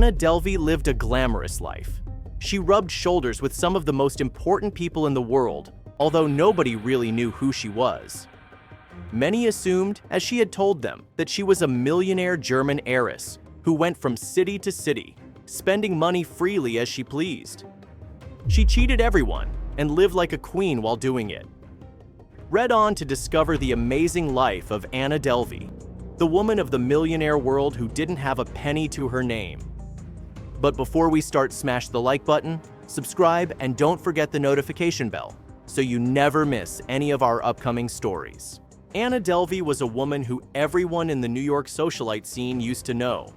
Anna Delvey lived a glamorous life. She rubbed shoulders with some of the most important people in the world, although nobody really knew who she was. Many assumed, as she had told them, that she was a millionaire German heiress who went from city to city, spending money freely as she pleased. She cheated everyone and lived like a queen while doing it. Read on to discover the amazing life of Anna Delvey, the woman of the millionaire world who didn't have a penny to her name. But before we start, smash the like button, subscribe, and don't forget the notification bell so you never miss any of our upcoming stories. Anna Delvey was a woman who everyone in the New York socialite scene used to know.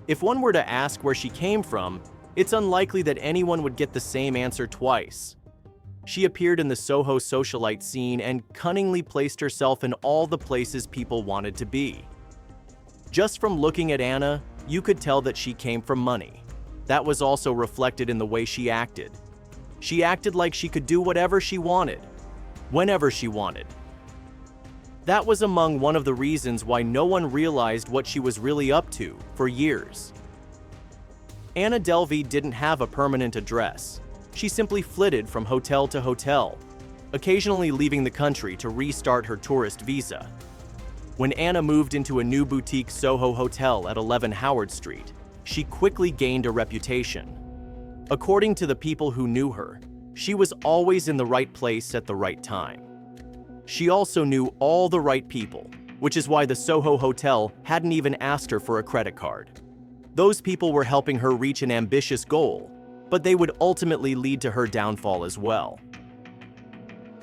If one were to ask where she came from, it's unlikely that anyone would get the same answer twice. She appeared in the Soho socialite scene and cunningly placed herself in all the places people wanted to be. Just from looking at Anna, you could tell that she came from money. That was also reflected in the way she acted. She acted like she could do whatever she wanted, whenever she wanted. That was among one of the reasons why no one realized what she was really up to for years. Anna Delvey didn't have a permanent address. She simply flitted from hotel to hotel, occasionally leaving the country to restart her tourist visa. When Anna moved into a new boutique Soho hotel at 11 Howard Street, she quickly gained a reputation. According to the people who knew her, she was always in the right place at the right time. She also knew all the right people, which is why the Soho hotel hadn't even asked her for a credit card. Those people were helping her reach an ambitious goal, but they would ultimately lead to her downfall as well.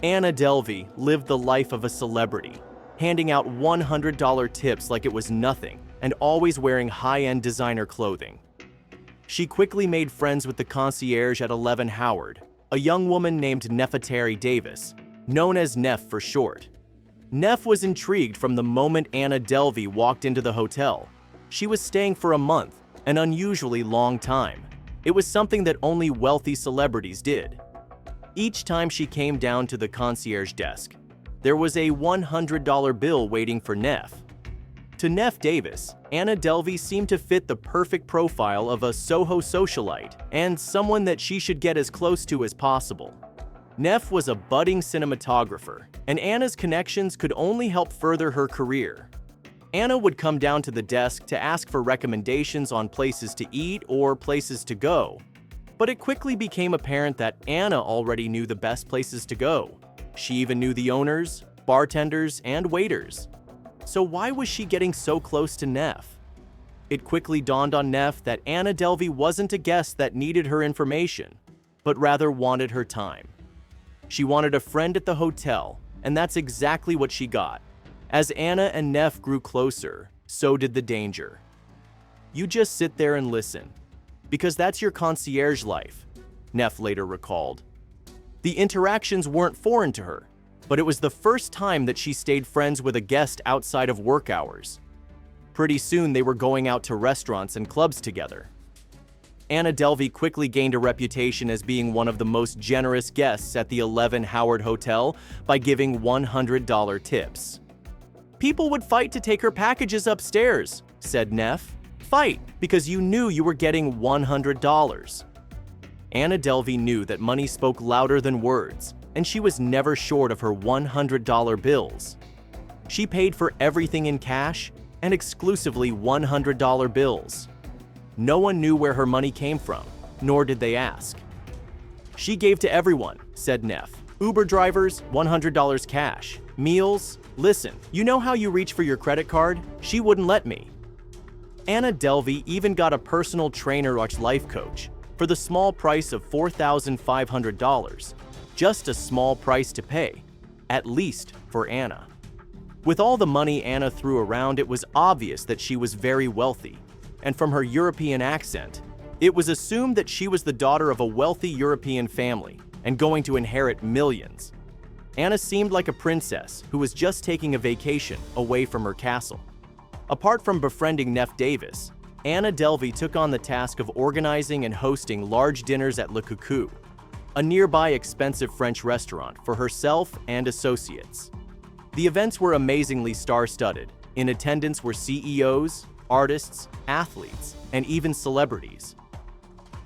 Anna Delvey lived the life of a celebrity, handing out $100 tips like it was nothing and always wearing high-end designer clothing. She quickly made friends with the concierge at 11 Howard, a young woman named Nefertari Davis, known as Neff for short. Neff was intrigued from the moment Anna Delvey walked into the hotel. She was staying for a month, an unusually long time. It was something that only wealthy celebrities did. Each time she came down to the concierge desk, there was a $100 bill waiting for Neff. To Neff Davis, Anna Delvey seemed to fit the perfect profile of a Soho socialite and someone that she should get as close to as possible. Neff was a budding cinematographer, and Anna's connections could only help further her career. Anna would come down to the desk to ask for recommendations on places to eat or places to go. But it quickly became apparent that Anna already knew the best places to go. She even knew the owners, bartenders, and waiters. So why was she getting so close to Neff? It quickly dawned on Neff that Anna Delvey wasn't a guest that needed her information, but rather wanted her time. She wanted a friend at the hotel, and that's exactly what she got. As Anna and Neff grew closer, so did the danger. You just sit there and listen, because that's your concierge life, Neff later recalled. The interactions weren't foreign to her, but it was the first time that she stayed friends with a guest outside of work hours. Pretty soon they were going out to restaurants and clubs together. Anna Delvey quickly gained a reputation as being one of the most generous guests at the 11 Howard Hotel by giving $100 tips. "People would fight to take her packages upstairs," said Neff. "Fight, because you knew you were getting $100. Anna Delvey knew that money spoke louder than words, and she was never short of her $100 bills. She paid for everything in cash and exclusively $100 bills. No one knew where her money came from, nor did they ask. "She gave to everyone," said Neff. "Uber drivers, $100 cash. Meals, listen, you know how you reach for your credit card? She wouldn't let me." Anna Delvey even got a personal trainer or life coach for the small price of $4,500. Just a small price to pay, at least for Anna. With all the money Anna threw around, it was obvious that she was very wealthy, and from her European accent, it was assumed that she was the daughter of a wealthy European family and going to inherit millions. Anna seemed like a princess who was just taking a vacation away from her castle. Apart from befriending Neff Davis, Anna Delvey took on the task of organizing and hosting large dinners at Le Coucou, a nearby expensive French restaurant, for herself and associates. The events were amazingly star-studded. In attendance were CEOs, artists, athletes, and even celebrities.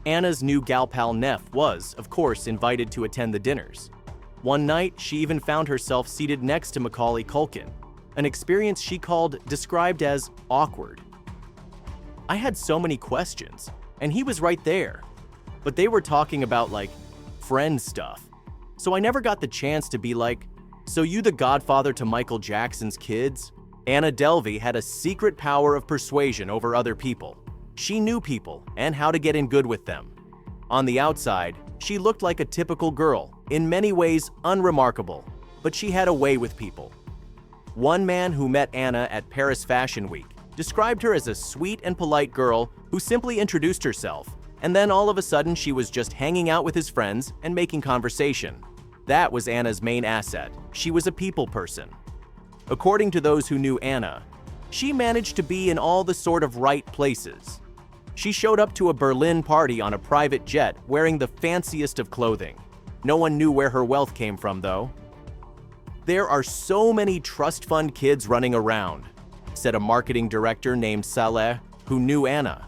Anna's new gal pal Neff was, of course, invited to attend the dinners. One night, she even found herself seated next to Macaulay Culkin, an experience she described as awkward. I had so many questions, and he was right there. But they were talking about, friend stuff. So I never got the chance to be like, "So you the godfather to Michael Jackson's kids?" Anna Delvey had a secret power of persuasion over other people. She knew people and how to get in good with them. On the outside, she looked like a typical girl, in many ways unremarkable, but she had a way with people. One man who met Anna at Paris Fashion Week described her as a sweet and polite girl who simply introduced herself, and then all of a sudden she was just hanging out with his friends and making conversation. That was Anna's main asset. She was a people person. According to those who knew Anna, she managed to be in all the sort of right places. She showed up to a Berlin party on a private jet wearing the fanciest of clothing. No one knew where her wealth came from, though. "There are so many trust fund kids running around," said a marketing director named Saleh, who knew Anna.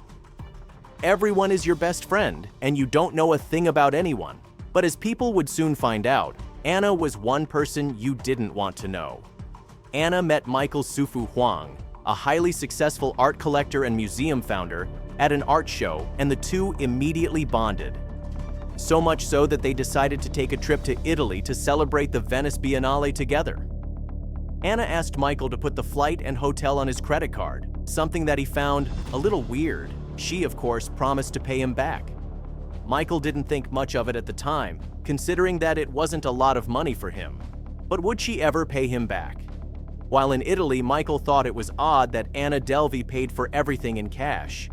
"Everyone is your best friend, and you don't know a thing about anyone." But as people would soon find out, Anna was one person you didn't want to know. Anna met Michael Sufu Huang, a highly successful art collector and museum founder, at an art show, and the two immediately bonded. So much so that they decided to take a trip to Italy to celebrate the Venice Biennale together. Anna asked Michael to put the flight and hotel on his credit card, something that he found a little weird. She, of course, promised to pay him back. Michael didn't think much of it at the time, considering that it wasn't a lot of money for him. But would she ever pay him back? While in Italy, Michael thought it was odd that Anna Delvey paid for everything in cash.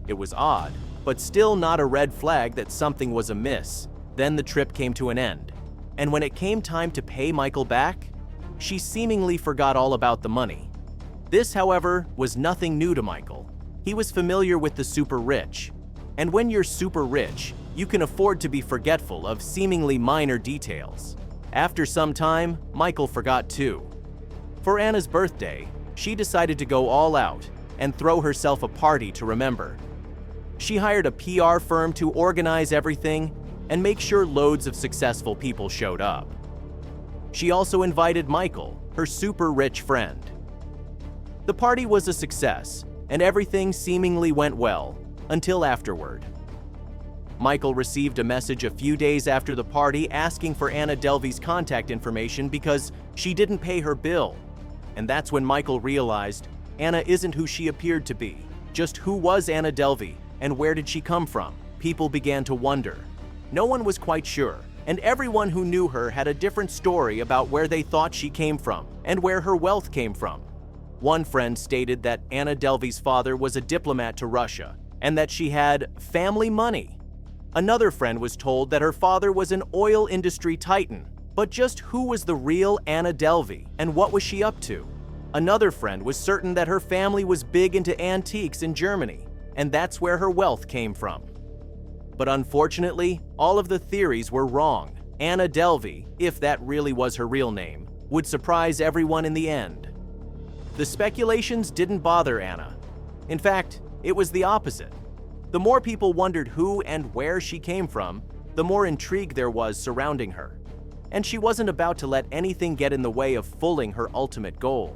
It was odd, but still not a red flag that something was amiss. Then the trip came to an end. And when it came time to pay Michael back, she seemingly forgot all about the money. This, however, was nothing new to Michael. He was familiar with the super rich. And when you're super rich, you can afford to be forgetful of seemingly minor details. After some time, Michael forgot too. For Anna's birthday, she decided to go all out and throw herself a party to remember. She hired a PR firm to organize everything and make sure loads of successful people showed up. She also invited Michael, her super rich friend. The party was a success, and everything seemingly went well, until afterward. Michael received a message a few days after the party asking for Anna Delvey's contact information because she didn't pay her bill. And that's when Michael realized Anna isn't who she appeared to be. Just who was Anna Delvey, and where did she come from? People began to wonder. No one was quite sure, and everyone who knew her had a different story about where they thought she came from and where her wealth came from. One friend stated that Anna Delvey's father was a diplomat to Russia and that she had family money. Another friend was told that her father was an oil industry titan. But just who was the real Anna Delvey, and what was she up to? Another friend was certain that her family was big into antiques in Germany, and that's where her wealth came from. But unfortunately, all of the theories were wrong. Anna Delvey, if that really was her real name, would surprise everyone in the end. The speculations didn't bother Anna. In fact, it was the opposite. The more people wondered who and where she came from, the more intrigue there was surrounding her. And she wasn't about to let anything get in the way of fulfilling her ultimate goal.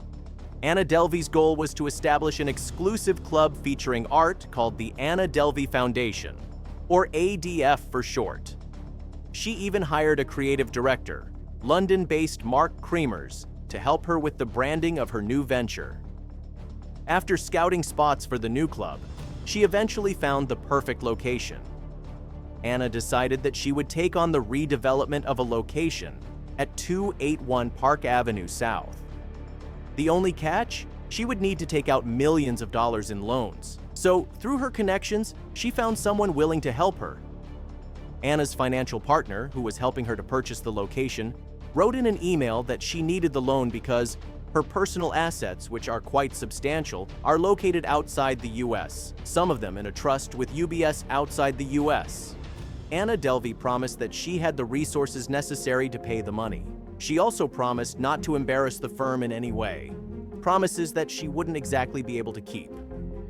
Anna Delvey's goal was to establish an exclusive club featuring art called the Anna Delvey Foundation, or ADF for short. She even hired a creative director, London-based Mark Kremers, to help her with the branding of her new venture. After scouting spots for the new club, she eventually found the perfect location. Anna decided that she would take on the redevelopment of a location at 281 Park Avenue South. The only catch? She would need to take out millions of dollars in loans. So, through her connections, she found someone willing to help her. Anna's financial partner, who was helping her to purchase the location, wrote in an email that she needed the loan because her personal assets, which are quite substantial, are located outside the US, some of them in a trust with UBS outside the US. Anna Delvey promised that she had the resources necessary to pay the money. She also promised not to embarrass the firm in any way, promises that she wouldn't exactly be able to keep.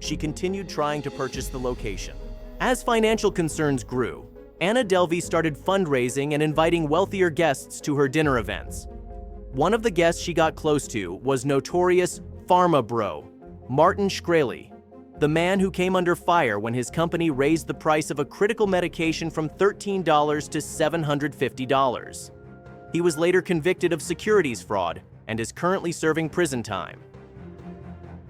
she continued trying to purchase the location. As financial concerns grew, Anna Delvey started fundraising and inviting wealthier guests to her dinner events. One of the guests she got close to was notorious pharma bro, Martin Shkreli, the man who came under fire when his company raised the price of a critical medication from $13 to $750. He was later convicted of securities fraud and is currently serving prison time.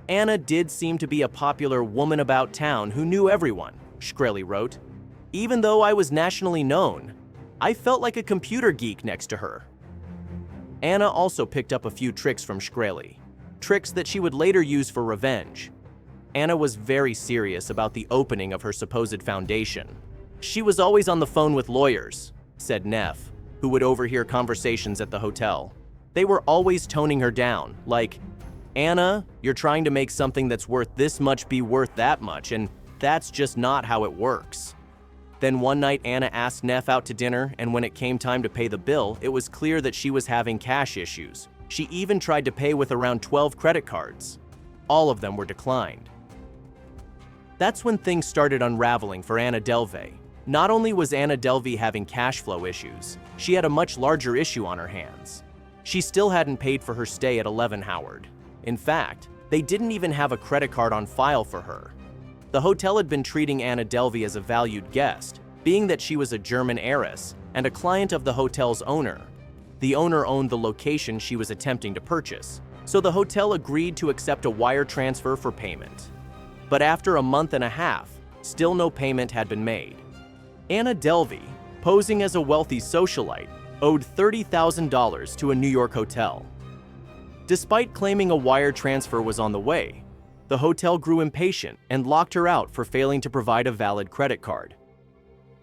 Anna did seem to be a popular woman about town who knew everyone, Shkreli wrote. Even though I was nationally known, I felt like a computer geek next to her. Anna also picked up a few tricks from Shkreli, tricks that she would later use for revenge. Anna was very serious about the opening of her supposed foundation. She was always on the phone with lawyers, said Neff, who would overhear conversations at the hotel. They were always toning her down, like, "Anna, you're trying to make something that's worth this much be worth that much, and that's just not how it works." Then one night, Anna asked Neff out to dinner, and when it came time to pay the bill, it was clear that she was having cash issues. She even tried to pay with around 12 credit cards. All of them were declined. That's when things started unraveling for Anna Delvey. Not only was Anna Delvey having cash flow issues, she had a much larger issue on her hands. She still hadn't paid for her stay at 11 Howard. In fact, they didn't even have a credit card on file for her. The hotel had been treating Anna Delvey as a valued guest, being that she was a German heiress and a client of the hotel's owner. The owner owned the location she was attempting to purchase, so the hotel agreed to accept a wire transfer for payment. But after a month and a half, still no payment had been made. Anna Delvey, posing as a wealthy socialite, owed $30,000 to a New York hotel. Despite claiming a wire transfer was on the way, the hotel grew impatient and locked her out for failing to provide a valid credit card.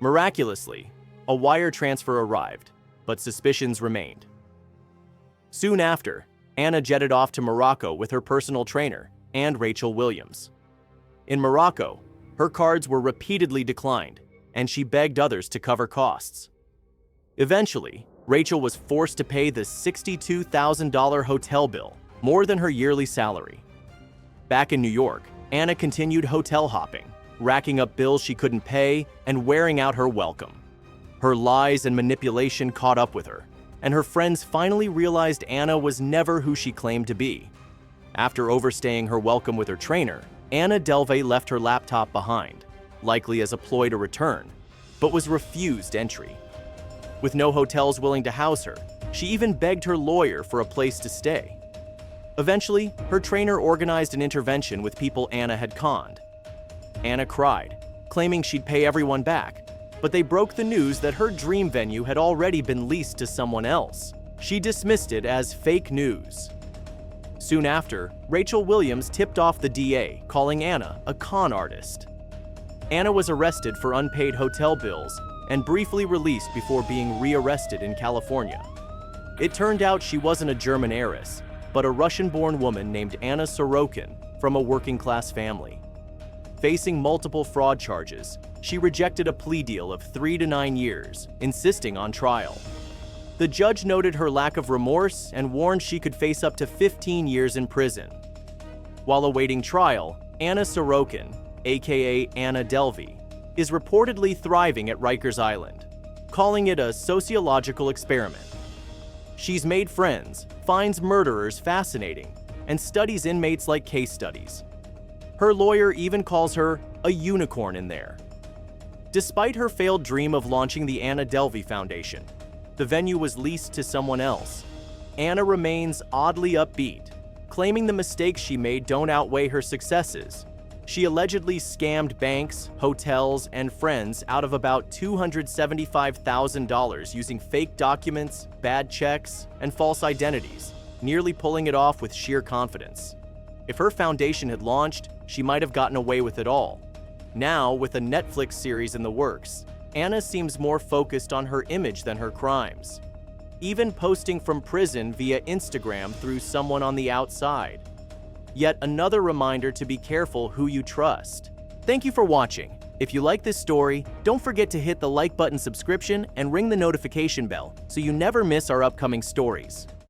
Miraculously, a wire transfer arrived, but suspicions remained. Soon after, Anna jetted off to Morocco with her personal trainer and Rachel Williams. In Morocco, her cards were repeatedly declined, and she begged others to cover costs. Eventually, Rachel was forced to pay the $62,000 hotel bill, more than her yearly salary. Back in New York, Anna continued hotel hopping, racking up bills she couldn't pay and wearing out her welcome. Her lies and manipulation caught up with her, and her friends finally realized Anna was never who she claimed to be. After overstaying her welcome with her trainer, Anna Delvey left her laptop behind, likely as a ploy to return, but was refused entry. With no hotels willing to house her, she even begged her lawyer for a place to stay. Eventually, her trainer organized an intervention with people Anna had conned. Anna cried, claiming she'd pay everyone back, but they broke the news that her dream venue had already been leased to someone else. She dismissed it as fake news. Soon after, Rachel Williams tipped off the DA, calling Anna a con artist. Anna was arrested for unpaid hotel bills and briefly released before being rearrested in California. It turned out she wasn't a German heiress, but a Russian-born woman named Anna Sorokin from a working-class family. Facing multiple fraud charges, she rejected a plea deal of 3 to 9 years, insisting on trial. The judge noted her lack of remorse and warned she could face up to 15 years in prison. While awaiting trial, Anna Sorokin, aka Anna Delvey, is reportedly thriving at Rikers Island, calling it a sociological experiment. She's made friends, finds murderers fascinating, and studies inmates like case studies. Her lawyer even calls her a unicorn in there. Despite her failed dream of launching the Anna Delvey Foundation, the venue was leased to someone else. Anna remains oddly upbeat, claiming the mistakes she made don't outweigh her successes. She allegedly scammed banks, hotels, and friends out of about $275,000 using fake documents, bad checks, and false identities, nearly pulling it off with sheer confidence. If her foundation had launched, she might have gotten away with it all. Now, with a Netflix series in the works, Anna seems more focused on her image than her crimes, even posting from prison via Instagram through someone on the outside. Yet another reminder to be careful who you trust. Thank you for watching. If you like this story, don't forget to hit the like button, subscription, and ring the notification bell so you never miss our upcoming stories.